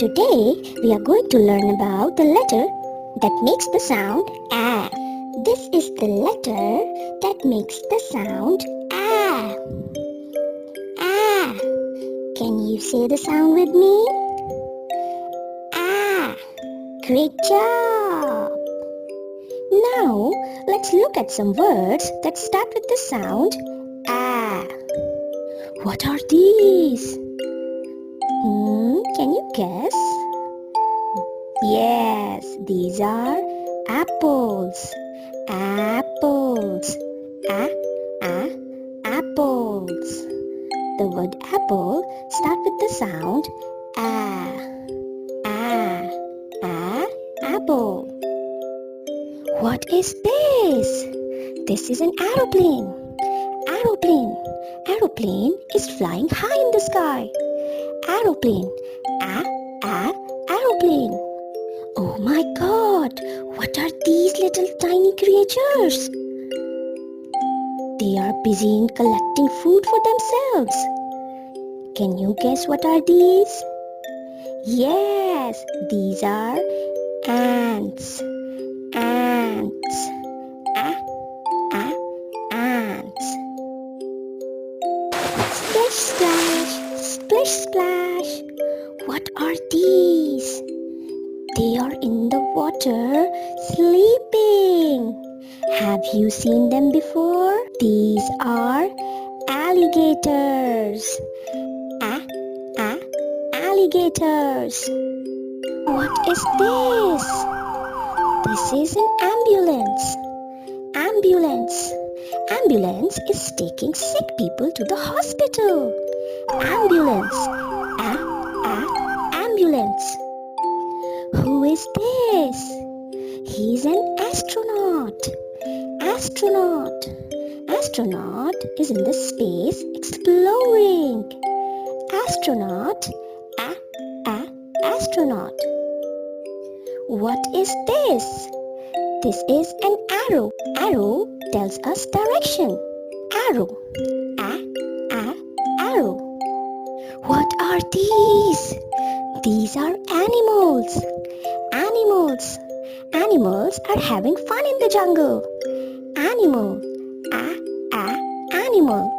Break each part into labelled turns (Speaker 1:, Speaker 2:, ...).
Speaker 1: Today we are going to learn about the letter that makes the sound A. This is the letter that makes the sound A. A. Can you say the sound with me? A. Great job! Now let's look at some words that start with the sound A. What are these? Can you guess? Yes, these are apples. Apples. Apples. The word apple starts with the sound A. Apple. What is this? This is an aeroplane. Aeroplane. Aeroplane is flying high in the sky. Aeroplane. Aeroplane. Oh my God! What are these little tiny creatures? They are busy in collecting food for themselves. Can you guess what are these? Yes, these are ants. Ants. Ants. Splish splash, splish splash. What are these? They are in the water sleeping. Have you seen them before? These are alligators. Alligators. What is this? This is an ambulance. Ambulance. Ambulance is taking sick people to the hospital. Ambulance. Ambulance. Who is this? He's an astronaut. Astronaut. Astronaut is in the space exploring. Astronaut. Astronaut. What is this? This is an arrow. Arrow tells us direction. Arrow. Arrow. What are these? These are animals. Animals. Animals are having fun in the jungle. Animal. Animal.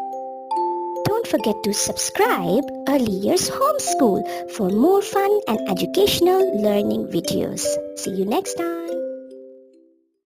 Speaker 1: Don't forget to subscribe Early Years Homeschool for more fun and educational learning videos. See you next time.